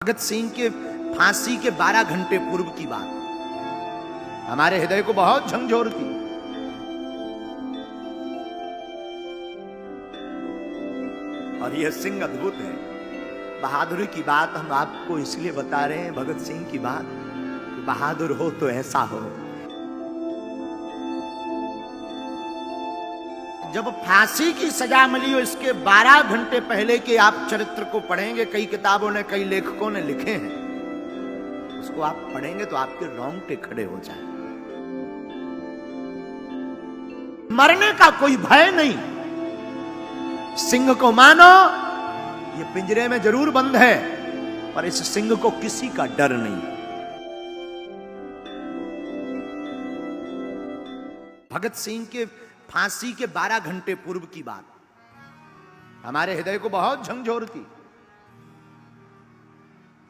भगत सिंह के फांसी के 12 घंटे पूर्व की बात हमारे हृदय को बहुत झंझोरती। और यह सिंह अद्भुत है। बहादुरी की बात हम आपको इसलिए बता रहे हैं, भगत सिंह की बात, बहादुर हो तो ऐसा हो। जब फांसी की सजा मिली हो, इसके 12 घंटे पहले के आप चरित्र को पढ़ेंगे, कई किताबों ने, कई लेखकों ने लिखे हैं, उसको आप पढ़ेंगे तो आपके रोंगटे खड़े हो जाएंगे। मरने का कोई भय नहीं। सिंह को मानो, ये पिंजरे में जरूर बंद है, पर इस सिंह को किसी का डर नहीं। भगत सिंह के फांसी के 12 घंटे पूर्व की बात हमारे हृदय को बहुत झंझोरती।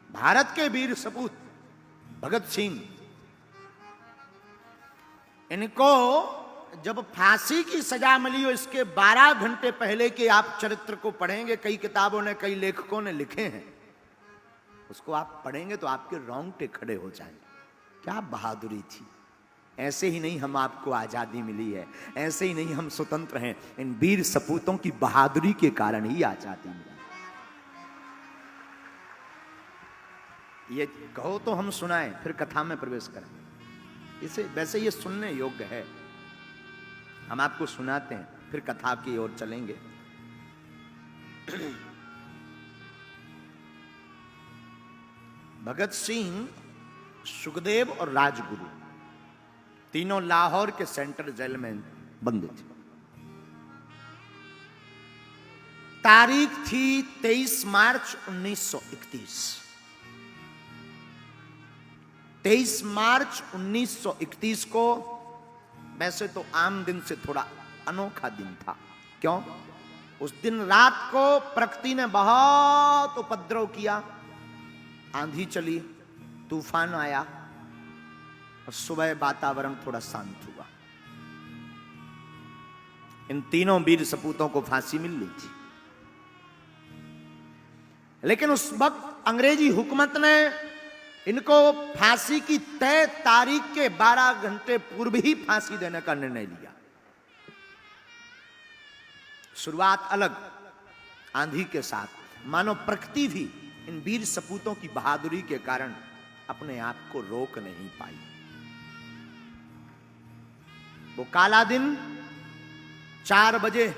भारत के वीर सपूत भगत सिंह, इनको जब फांसी की सजा मिली हो, इसके 12 घंटे पहले के आप चरित्र को पढ़ेंगे, कई किताबों ने, कई लेखकों ने लिखे हैं, उसको आप पढ़ेंगे तो आपके रोंगटे खड़े हो जाएंगे। क्या बहादुरी थी। ऐसे ही नहीं हम आपको आजादी मिली है, ऐसे ही नहीं हम स्वतंत्र हैं, इन वीर सपूतों की बहादुरी के कारण ही आजादी मिली। ये कहो तो हम सुनाएं, फिर कथा में प्रवेश करें। इसे वैसे ये सुनने योग्य है, हम आपको सुनाते हैं, फिर कथा की ओर चलेंगे। भगत सिंह, सुखदेव और राजगुरु तीनों लाहौर के सेंट्रल जेल में बंद थे। तारीख थी 23 मार्च 1931। 23 मार्च 1931 को वैसे तो आम दिन से थोड़ा अनोखा दिन था। क्यों? उस दिन रात को प्रकृति ने बहुत उपद्रव किया, आंधी चली, तूफान आया, और सुबह वातावरण थोड़ा शांत हुआ। इन तीनों वीर सपूतों को फांसी मिल ली थी, लेकिन उस वक्त अंग्रेजी हुकूमत ने इनको फांसी की तय तारीख के 12 घंटे पूर्व ही फांसी देने का निर्णय लिया। शुरुआत अलग, आंधी के साथ, मानो प्रकृति भी इन वीर सपूतों की बहादुरी के कारण अपने आप को रोक नहीं पाई। वो काला दिन 4 बजे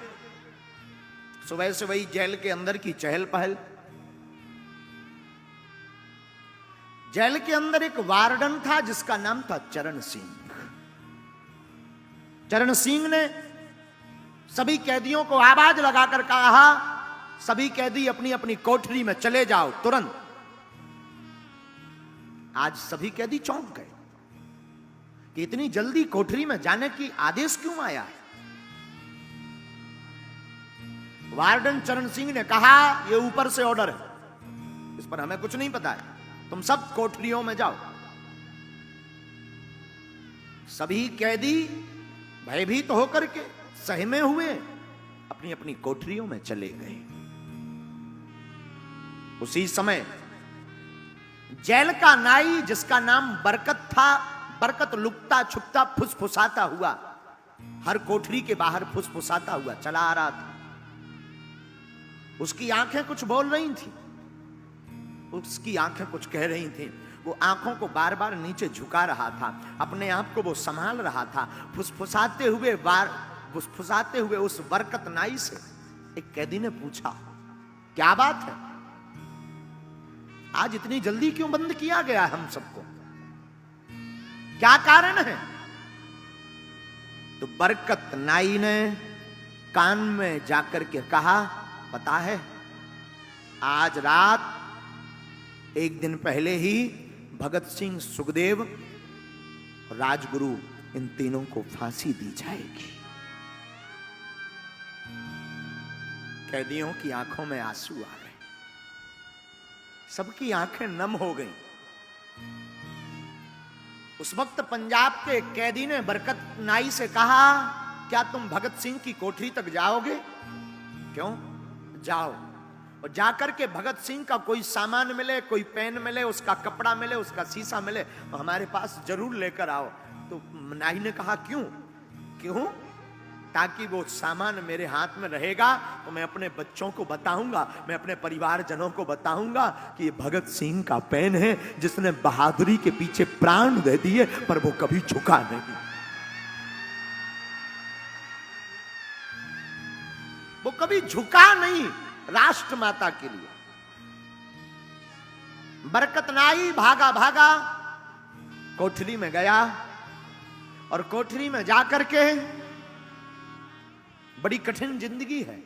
सुबह से वही जेल के अंदर की चहल पहल। जेल के अंदर एक वार्डन था जिसका नाम था चरण सिंह। चरण सिंह ने सभी कैदियों को आवाज लगाकर कहा, सभी कैदी अपनी अपनी कोठरी में चले जाओ तुरंत। आज सभी कैदी चौंक गए कि इतनी जल्दी कोठरी में जाने की आदेश क्यों आया है। वार्डन चरण सिंह ने कहा, यह ऊपर से ऑर्डर है, इस पर हमें कुछ नहीं पता है, तुम सब कोठरियों में जाओ। सभी कैदी भयभीत होकर के सहमे हुए अपनी अपनी कोठरियों में चले गए। उसी समय जेल का नाई, जिसका नाम बरकत था, बरकत लुकता छुपता फुसफुसाता हुआ हर कोठरी के बाहर फुसफुसाता हुआ चला आ रहा था। उसकी आंखें कुछ बोल रही थी, उसकी आंखें कुछ कह रही थी। वो आंखों को बार बार नीचे झुका रहा था, अपने आप को वो संभाल रहा था। फुसफुसाते हुए उस बरकत नाई से एक कैदी ने पूछा, क्या बात है, आज इतनी जल्दी क्यों बंद किया गया हम सबको, क्या कारण है? तो बरकत नाई ने कान में जाकर के कहा, पता है, आज रात एक दिन पहले ही भगत सिंह, सुखदेव और राजगुरु, इन तीनों को फांसी दी जाएगी। कैदियों की आंखों में आंसू आ गए, सबकी आंखें नम हो गईं। उस वक्त पंजाब के कैदी ने बरकत नाई से कहा, क्या तुम भगत सिंह की कोठरी तक जाओगे? क्यों? जाओ। और जाकर के भगत सिंह का कोई सामान मिले, कोई पेन मिले, उसका कपड़ा मिले, उसका शीशा मिले, तो हमारे पास जरूर लेकर आओ। तो मनाही ने कहा क्यों? क्यों? ताकि वो सामान मेरे हाथ में रहेगा तो मैं अपने बच्चों को बताऊंगा, मैं अपने परिवारजनों को बताऊंगा कि ये भगत सिंह का पेन है जिसने बहादुरी के पीछे प्राण दे दिए पर वो कभी झुका नहीं। वो कभी झुका नहीं राष्ट्र माता के लिए। बरकत नाई भागा भागा कोठरी में गया और कोठरी में जाकर के, बड़ी कठिन जिंदगी है।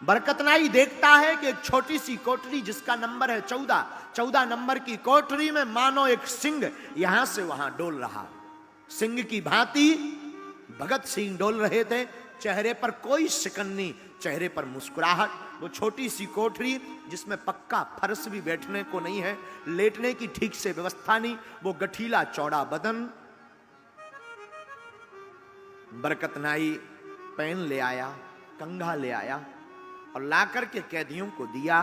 बरकत नाई देखता है कि एक छोटी सी कोठरी जिसका नंबर है 14 नंबर की कोठरी में मानो एक सिंह यहां से वहां डोल रहा। सिंह की भांति भगत सिंह डोल रहे थे, चेहरे पर कोई शिकन नहीं, चेहरे पर मुस्कुराहट। वो छोटी सी कोठरी जिसमें पक्का फर्श भी बैठने को नहीं है, लेटने की ठीक से व्यवस्था नहीं, वो गठीला चौड़ा बदन। बरकत नाई पेन ले आया, कंघा ले आया और लाकर के कैदियों को दिया।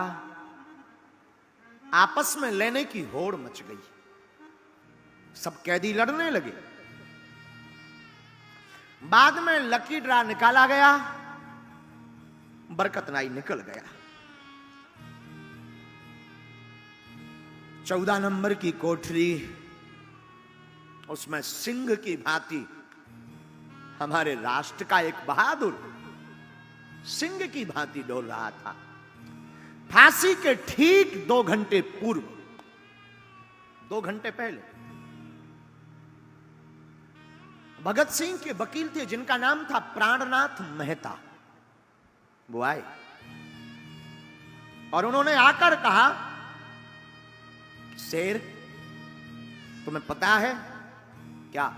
आपस में लेने की होड़ मच गई, सब कैदी लड़ने लगे। बाद में लकी ड्रा निकाला गया, बरकत नाई निकल गया। 14 नंबर की कोठरी, उसमें सिंह की भांति हमारे राष्ट्र का एक बहादुर सिंह की भांति डोल रहा था। फांसी के ठीक 2 घंटे पूर्व, 2 घंटे पहले भगत सिंह के वकील थे जिनका नाम था प्राणनाथ मेहता, वो आए और उन्होंने आकर कहा, शेर तुम्हें पता है क्या,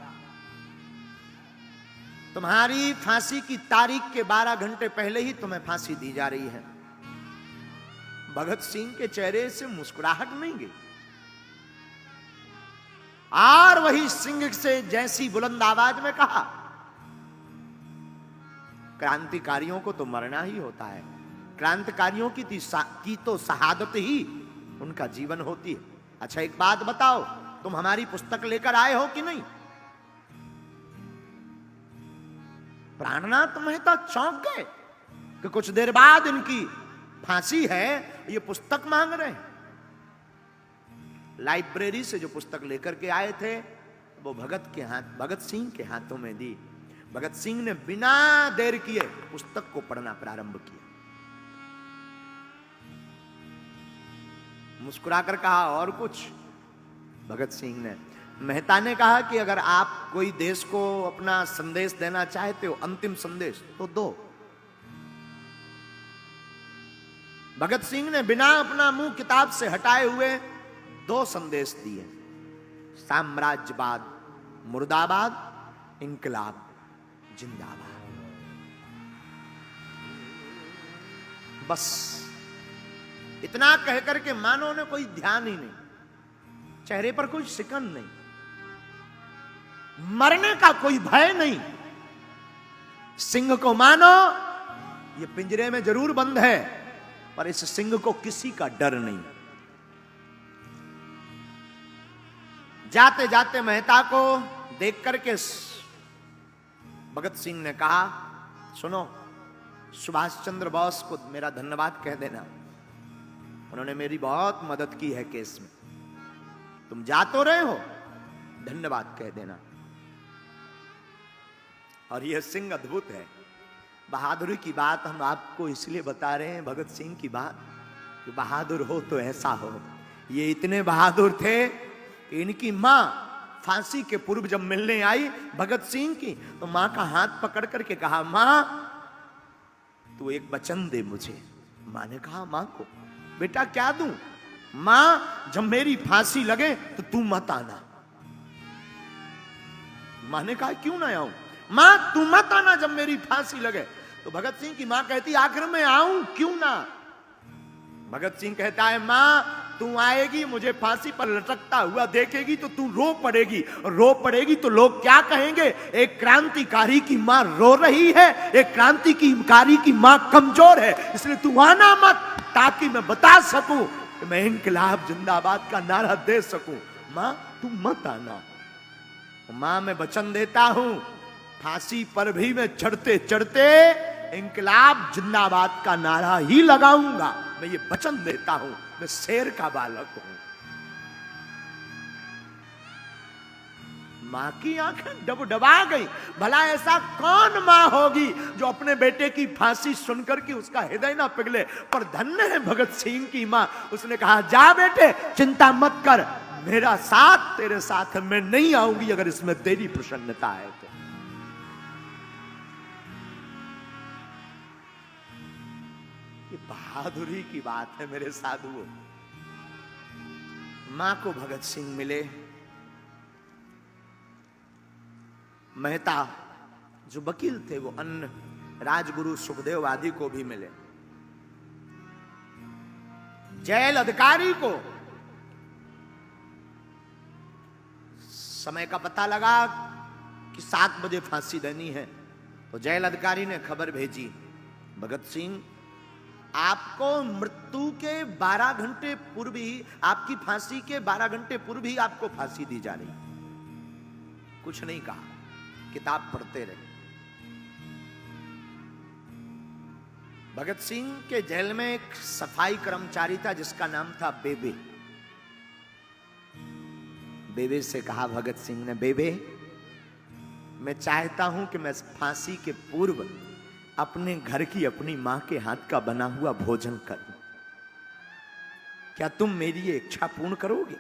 तुम्हारी फांसी की तारीख के 12 घंटे पहले ही तुम्हें फांसी दी जा रही है। भगत सिंह के चेहरे से मुस्कुराहट नहीं गई और वही सिंह से जैसी बुलंद आवाज में कहा, क्रांतिकारियों को तो मरना ही होता है, क्रांतिकारियों की तो शहादत ही उनका जीवन होती है। अच्छा एक बात बताओ, तुम हमारी पुस्तक लेकर आए हो कि नहीं? प्राणनाथ मेहता चौंक गए कि कुछ देर बाद इनकी फांसी है, ये पुस्तक मांग रहे हैं। लाइब्रेरी से जो पुस्तक लेकर के आए थे वो भगत सिंह के हाथों में दी। भगत सिंह ने बिना देर किए पुस्तक को पढ़ना प्रारंभ किया। मुस्कुराकर कहा और कुछ? भगत सिंह ने, मेहता ने कहा कि अगर आप कोई देश को अपना संदेश देना चाहते हो, अंतिम संदेश, तो दो। भगत सिंह ने बिना अपना मुंह किताब से हटाए हुए 2 संदेश दिए, साम्राज्यवाद मुर्दाबाद, इंकलाब जिंदाबाद। बस इतना कहकर के मानो ने कोई ध्यान ही नहीं, चेहरे पर कोई शिकन नहीं, मरने का कोई भय नहीं। सिंह को मानो ये पिंजरे में जरूर बंद है पर इस सिंह को किसी का डर नहीं। जाते जाते मेहता को देख करके भगत सिंह ने कहा, सुनो, सुभाष चंद्र बोस को मेरा धन्यवाद कह देना, उन्होंने मेरी बहुत मदद की है केस में। तुम जा तो रहे हो, धन्यवाद कह देना। और यह सिंह अद्भुत है। बहादुरी की बात हम आपको इसलिए बता रहे हैं, भगत सिंह की बात, कि बहादुर हो तो ऐसा हो। ये इतने बहादुर थे कि इनकी मां फांसी के पूर्व जब मिलने आई भगत सिंह की, तो मां का हाथ पकड़ करके कहा, मां तू एक वचन दे मुझे। मां ने कहा मां को, बेटा क्या दूं? मां जब मेरी फांसी लगे तो तू मत आना। मां ने कहा क्यों ना आऊं? मां तू मत आना जब मेरी फांसी लगे। तो भगत सिंह की मां कहती आखिर मैं आऊं क्यों ना? भगत सिंह कहता है, मां तू आएगी, मुझे फांसी पर लटकता हुआ देखेगी तो तू रो पड़ेगी, और रो पड़ेगी तो लोग क्या कहेंगे? एक क्रांतिकारी की मां रो रही है, एक क्रांतिकारी की मां कमजोर है, इसलिए तू आना मत। ताकि मैं बता सकूं कि मैं इंकलाब जिंदाबाद का नारा दे सकूं। मां तू मत आना। मां मैं वचन देता हूं, फांसी पर भी मैं चढ़ते चढ़ते इंकलाब जिंदाबाद का नारा ही लगाऊंगा। मैं ये वचन देता हूं, मैं शेर का बालक हूं। मां की आंखें डबडबा गई। भला ऐसा कौन मां होगी जो अपने बेटे की फांसी सुनकर के उसका हृदय ना पिघले। पर धन्य है भगत सिंह की मां। उसने कहा जा बेटे चिंता मत कर, मेरा साथ तेरे साथ है, मैं नहीं आऊंगी अगर इसमें तेरी प्रसन्नता है तो। ये बहादुरी की बात है मेरे साधुओं। मां को भगत सिंह मिले। मेहता जो वकील थे वो अन्य राजगुरु सुखदेव आदि को भी मिले। जेल अधिकारी को समय का पता लगा कि 7 बजे फांसी देनी है, तो जेल अधिकारी ने खबर भेजी, भगत सिंह आपको मृत्यु के 12 घंटे पूर्व ही, आपकी फांसी के 12 घंटे पूर्व ही आपको फांसी दी जा रही। कुछ नहीं कहा, किताब पढ़ते रहे। भगत सिंह के जेल में एक सफाई कर्मचारी था जिसका नाम था बेबे। बेबे से कहा भगत सिंह ने, बेबे मैं चाहता हूं कि मैं फांसी के पूर्व अपने घर की अपनी मां के हाथ का बना हुआ भोजन करूं। क्या तुम मेरी ये इच्छा पूर्ण करोगे?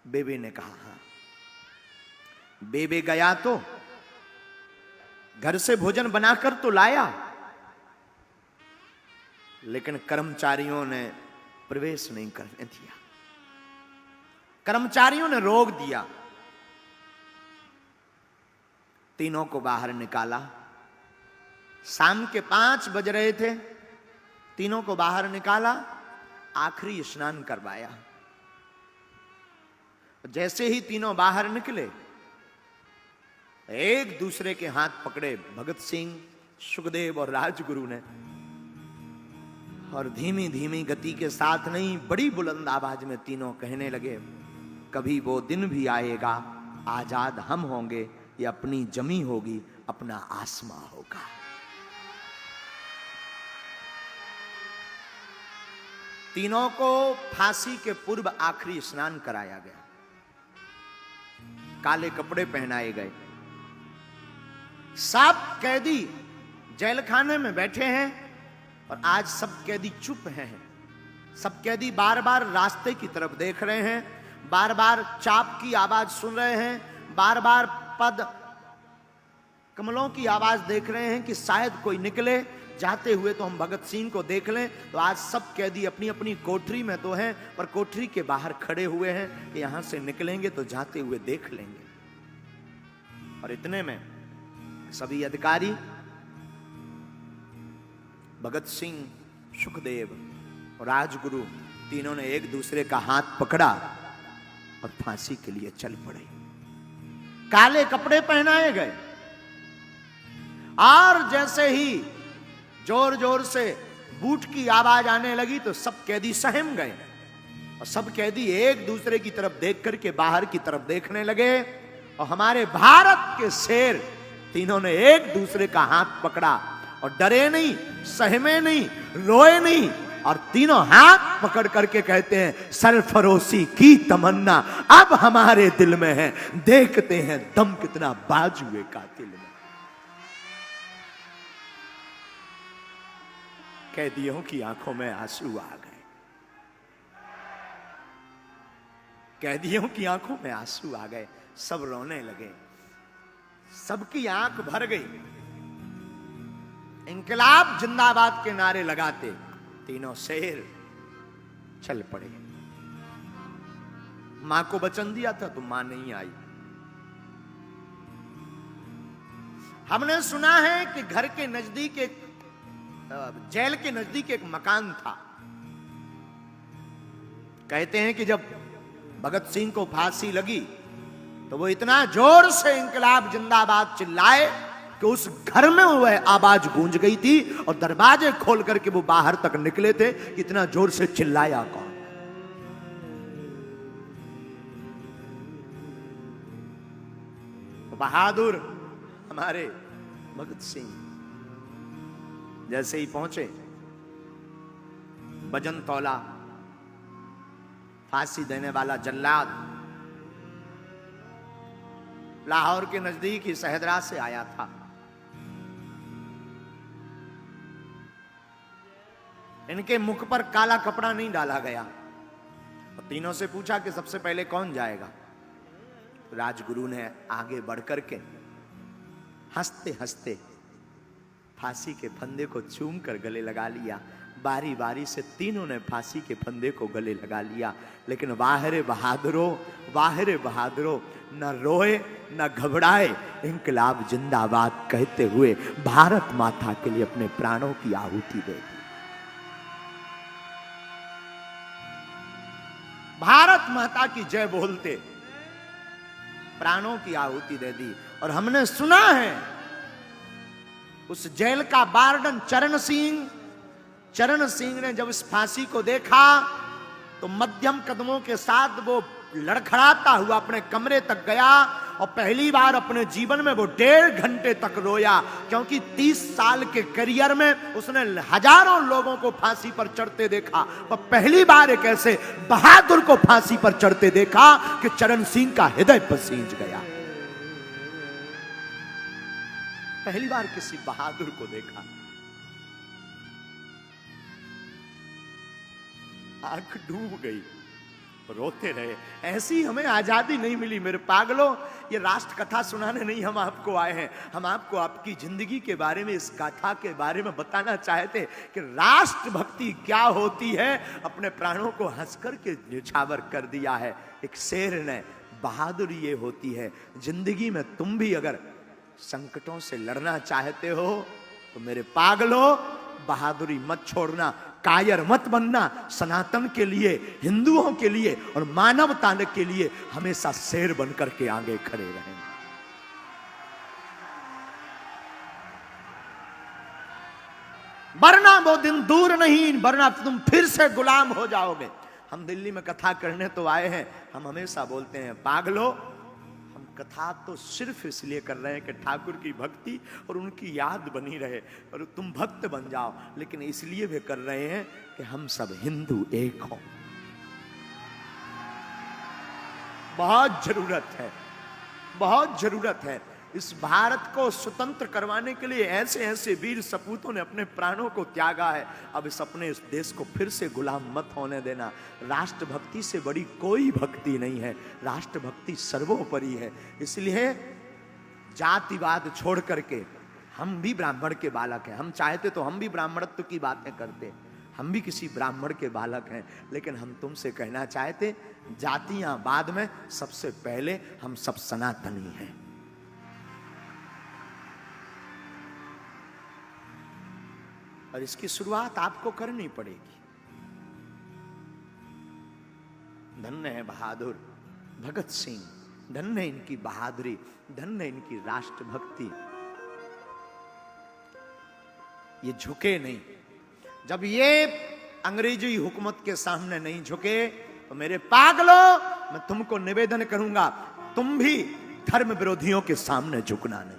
बेबे ने कहा हां। बेबे गया तो घर से भोजन बनाकर तो लाया, लेकिन कर्मचारियों ने प्रवेश नहीं करने दिया। कर्मचारियों ने रोक दिया। तीनों को बाहर निकाला। शाम के 5 बज रहे थे। तीनों को बाहर निकाला, आखिरी स्नान करवाया। जैसे ही तीनों बाहर निकले, एक दूसरे के हाथ पकड़े भगत सिंह, सुखदेव और राजगुरु ने, और धीमी धीमी गति के साथ नहीं, बड़ी बुलंद आवाज में तीनों कहने लगे, कभी वो दिन भी आएगा, आजाद हम होंगे, ये अपनी जमी होगी, अपना आसमां होगा। तीनों को फांसी के पूर्व आखिरी स्नान कराया गया। काले कपड़े पहनाए गए। सब कैदी जेल खाने में बैठे हैं और आज सब कैदी चुप हैं। सब कैदी बार बार रास्ते की तरफ देख रहे हैं, बार बार चाप की आवाज सुन रहे हैं, बार बार पद कमलों की आवाज देख रहे हैं कि शायद कोई निकले जाते हुए तो हम भगत सिंह को देख लें। तो आज सब कैदी अपनी अपनी कोठरी में तो हैं, पर कोठरी के बाहर खड़े हुए हैं कि यहां से निकलेंगे तो जाते हुए देख लेंगे। और इतने में सभी अधिकारी भगत सिंह, सुखदेव और राजगुरु तीनों ने एक दूसरे का हाथ पकड़ा और फांसी के लिए चल पड़े। काले कपड़े पहनाए गए और जैसे ही जोर जोर से बूट की आवाज आने लगी तो सब कैदी सहम गए और सब कैदी एक दूसरे की तरफ देख करके बाहर की तरफ देखने लगे। और हमारे भारत के शेर तीनों ने एक दूसरे का हाथ पकड़ा और डरे नहीं, सहमे नहीं, रोए नहीं, और तीनों हाथ पकड़ करके कहते हैं, सरफरोशी की तमन्ना अब हमारे दिल में है, देखते हैं दम कितना बाजुए कातिल में। कैदियों की आंखों में आंसू आ गए। कैदियों की आंखों में आंसू आ गए। सब रोने लगे, सबकी आंख भर गई। इंकलाब जिंदाबाद के नारे लगाते तीनों शेर चल पड़े। मां को वचन दिया था तो मां नहीं आई। हमने सुना है कि घर के नजदीक एक, जेल के नजदीक एक मकान था। कहते हैं कि जब भगत सिंह को फांसी लगी तो वो इतना जोर से इंकलाब जिंदाबाद चिल्लाए कि उस घर में वह आवाज गूंज गई थी और दरवाजे खोल करके वो बाहर तक निकले थे। इतना जोर से चिल्लाया कौन? बहादुर हमारे भगत सिंह जैसे ही पहुंचे, वजन तौला, फांसी देने वाला जल्लाद लाहौर के नजदीक ही सहदरा से आया था। इनके मुख पर काला कपड़ा नहीं डाला गया और तीनों से पूछा कि सबसे पहले कौन जाएगा। राजगुरु ने आगे बढ़कर के हंसते हंसते फांसी के फंदे को चूम कर गले लगा लिया। बारी बारी से तीनों ने फांसी के फंदे को गले लगा लिया। लेकिन वाहरे बहादुरों न रोए न घबराए, इंकलाब जिंदाबाद कहते हुए भारत माता के लिए अपने प्राणों की आहुति दे दी। भारत माता की जय बोलते प्राणों की आहुति दे दी। और हमने सुना है उस जेल का वार्डन चरण सिंह ने जब इस फांसी को देखा तो मध्यम कदमों के साथ वो लड़खड़ाता हुआ अपने कमरे तक गया और पहली बार अपने जीवन में वो 1.5 घंटे तक रोया। क्योंकि 30 साल के करियर में उसने हजारों लोगों को फांसी पर चढ़ते देखा, पर पहली बार एक ऐसे बहादुर को फांसी पर चढ़ते देखा कि चरण सिंह का हृदय पसीज गया। पहली बार किसी बहादुर को देखा। आंख डूब गई, रोते रहे। ऐसी हमें आजादी नहीं मिली मेरे पागलों। ये राष्ट्र कथा सुनाने नहीं हम आपको आए हैं, हम आपको आपकी जिंदगी के बारे में, इस गाथा के बारे में बताना चाहते कि राष्ट्र भक्ति क्या होती है। अपने प्राणों को हंसकर के न्यौछावर कर दिया है एक शेर ने। बहादुरी ये होती है, जिंदगी में तुम भी अगर संकटों से लड़ना चाहते हो तो मेरे पागलों बहादुरी मत छोड़ना, कायर मत बनना। सनातन के लिए, हिंदुओं के लिए और मानवता के लिए हमेशा शेर बनकर के आगे खड़े रहें। वरना वो दिन दूर नहीं, वरना तुम फिर से गुलाम हो जाओगे। हम दिल्ली में कथा करने तो आए हैं, हम हमेशा बोलते हैं पागलों कथा तो सिर्फ इसलिए कर रहे हैं कि ठाकुर की भक्ति और उनकी याद बनी रहे और तुम भक्त बन जाओ, लेकिन इसलिए भी कर रहे हैं कि हम सब हिंदू एक हों। बहुत जरूरत है। इस भारत को स्वतंत्र करवाने के लिए ऐसे ऐसे वीर सपूतों ने अपने प्राणों को त्यागा है। अब इस अपने इस देश को फिर से गुलाम मत होने देना। राष्ट्रभक्ति से बड़ी कोई भक्ति नहीं है, राष्ट्रभक्ति सर्वोपरि है। इसलिए जातिवाद छोड़ करके हम भी ब्राह्मण के बालक हैं। हम चाहते तो हम भी ब्राह्मणत्व की बातें करते, हम भी किसी ब्राह्मण के बालक हैं, लेकिन हम तुमसे कहना चाहते जातियां बाद में, सबसे पहले हम सब सनातनी हैं। और इसकी शुरुआत आपको करनी पड़ेगी। धन्य है बहादुर भगत सिंह, धन्य है इनकी बहादुरी, धन्य है इनकी राष्ट्रभक्ति। ये झुके नहीं। जब ये अंग्रेजी हुकूमत के सामने नहीं झुके तो मेरे पागलों मैं तुमको निवेदन करूंगा, तुम भी धर्म विरोधियों के सामने झुकना नहीं।